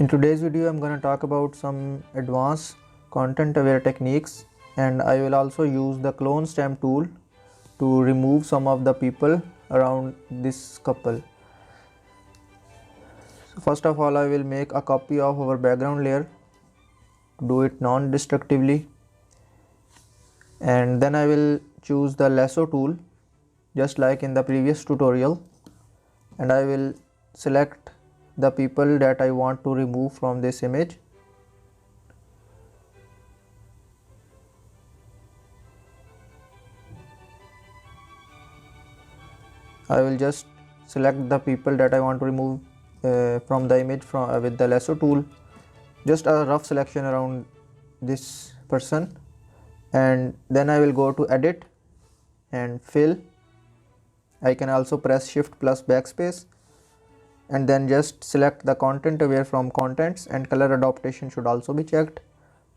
In today's video, I'm going to talk about some advanced content aware techniques, and I will also use the clone stamp tool to remove some of the people around this couple. So first of all, I will make a copy of our background layer, do it non-destructively, and then I will choose the lasso tool just like in the previous tutorial, and I will select the people that I want to remove from this image. I will just select the people that I want to remove from the image with the lasso tool, just a rough selection around this person, and then I will go to edit and fill. I can also press shift plus backspace and then just select the content aware from contents, and color adaptation should also be checked,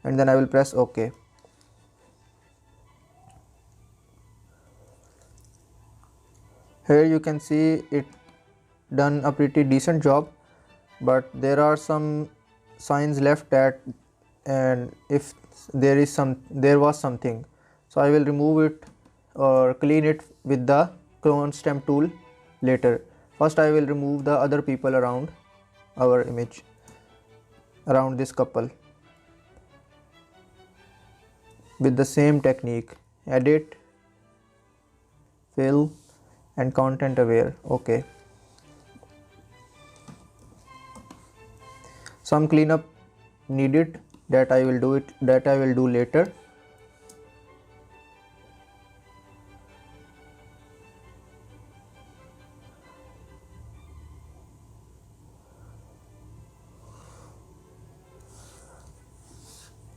and then I will press OK. Here you can see it done a pretty decent job, but there are some signs left that, and if there was something, so I will remove it or clean it with the clone stamp tool later. First I will remove the other people around our image, around this couple, with the same technique: edit, fill and content aware. Okay. Some cleanup needed that I will do later.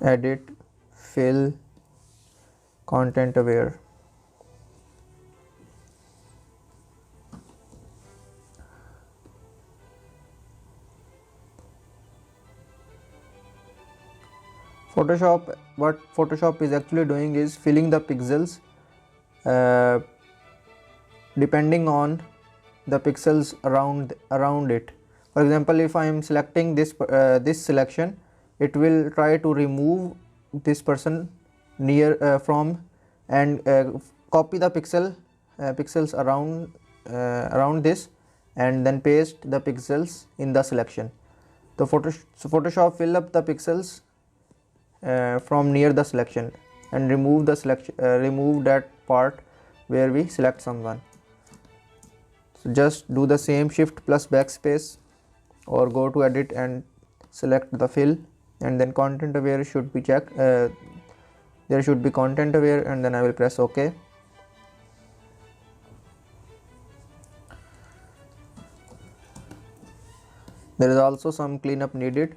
Edit, fill, content aware. What Photoshop is actually doing is filling the pixels depending on the pixels around it. For example, if I am selecting this selection, it will try to remove this person near from and copy the pixels around this, and then paste the pixels in the selection. So Photoshop fill up the pixels from near the selection and remove that part where we select someone. So just do the same, shift plus backspace, or go to edit and select the fill, and then content aware should be checked. There should be content aware, and then I will press OK. There is also some cleanup needed.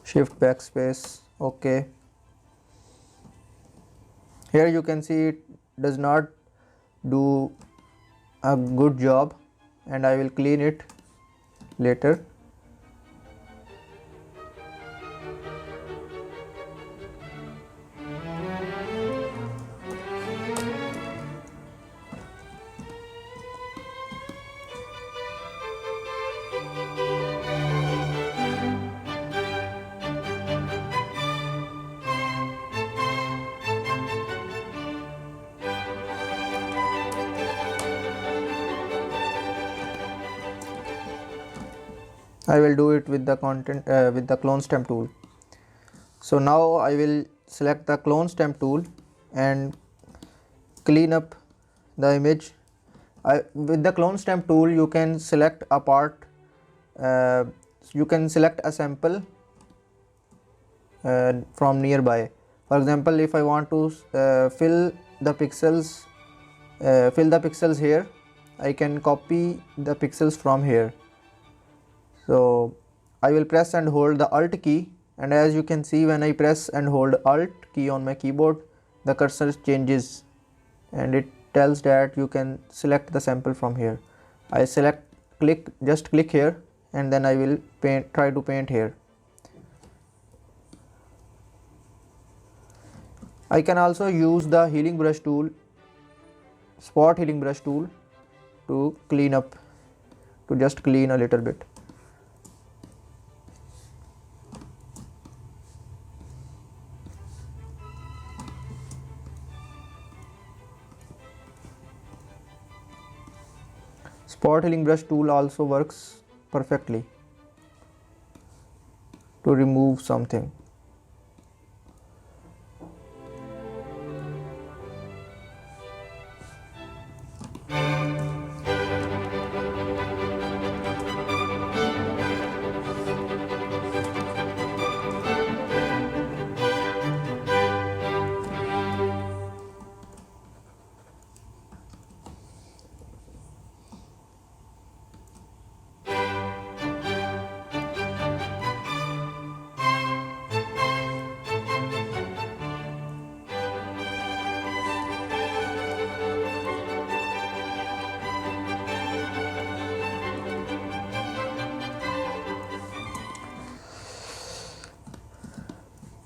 Shift backspace, OK. Here you can see it does not do a good job, and I will clean it later. I will do it with the with the clone stamp tool. So now I will select the clone stamp tool and clean up the image. With the clone stamp tool, you can select a part. You can select a sample from nearby. For example, if I want to fill the pixels here, I can copy the pixels from here. So I will press and hold the Alt key, and as you can see, when I press and hold Alt key on my keyboard, the cursor changes and it tells that you can select the sample from here. I just click here, and then I will try to paint here. I can also use the healing brush tool, spot healing brush tool, to clean up, to just clean a little bit. Spot healing brush tool also works perfectly to remove something.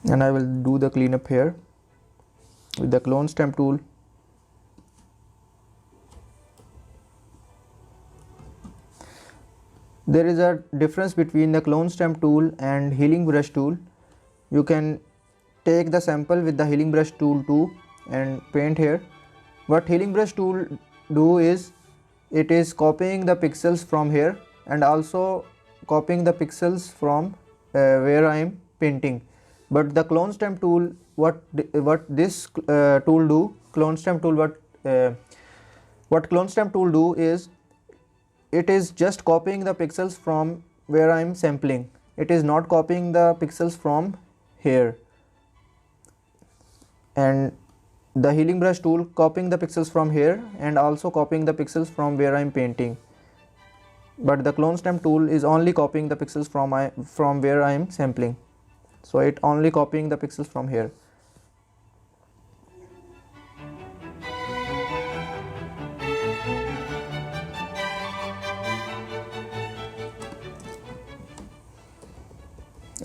And I will do the cleanup here with the clone stamp tool. There is a difference between the clone stamp tool and healing brush tool. You can take the sample with the healing brush tool too and paint here. What healing brush tool do is, it is copying the pixels from here and also copying the pixels from where I am painting. But the clone stamp tool, what this tool do, clone stamp tool, what clone stamp tool do is, it is just copying the pixels from where I am sampling. It is not copying the pixels from here. And the healing brush tool copying the pixels from here and also copying the pixels from where I am painting. But the clone stamp tool is only copying the pixels from where I am sampling. So it only copying the pixels from here.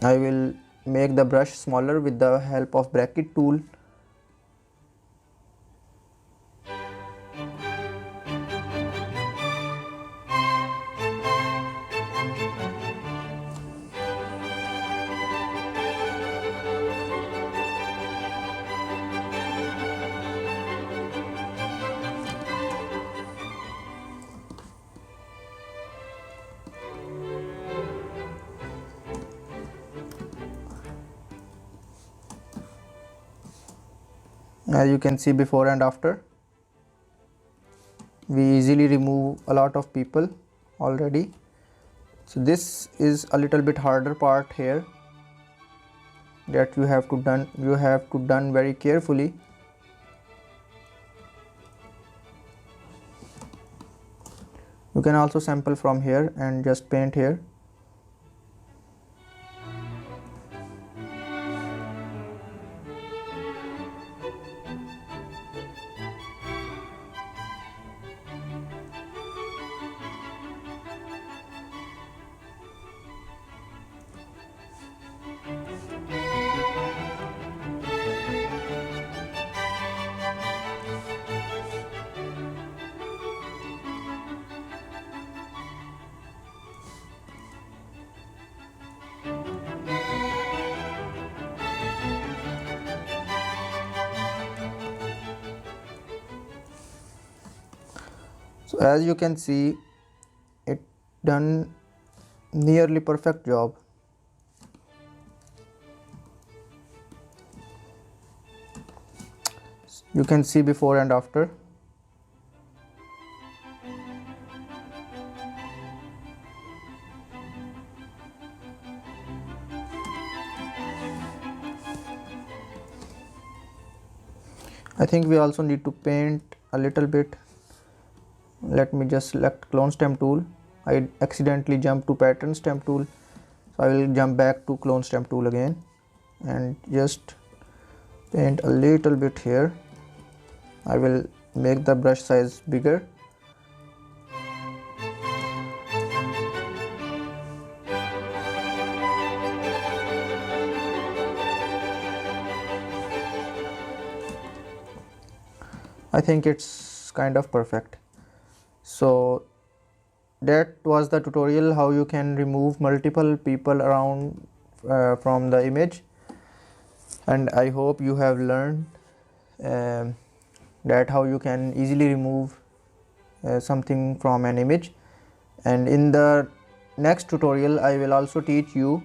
I will make the brush smaller with the help of bracket tool. As you can see, before and after, we easily remove a lot of people already. So this is a little bit harder part here that you have to done very carefully. You can also sample from here and just paint here. So as you can see, it done nearly perfect job. You can see before and after. I think we also need to paint a little bit. Let me just select clone stamp tool. I accidentally jumped to pattern stamp tool, so I will jump back to clone stamp tool again and just paint a little bit here. I will make the brush size bigger. I think it's kind of perfect. So that was the tutorial how you can remove multiple people around from the image, and I hope you have learned um, that how you can easily remove something from an image. And in the next tutorial I will also teach you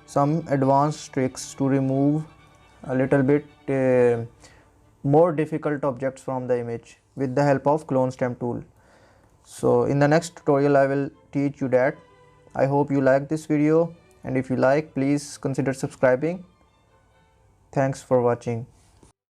some advanced tricks to remove a little bit more difficult objects from the image with the help of clone stamp tool. So in the next tutorial I will teach you that. I hope you like this video, and if you like, please consider subscribing. Thanks for watching.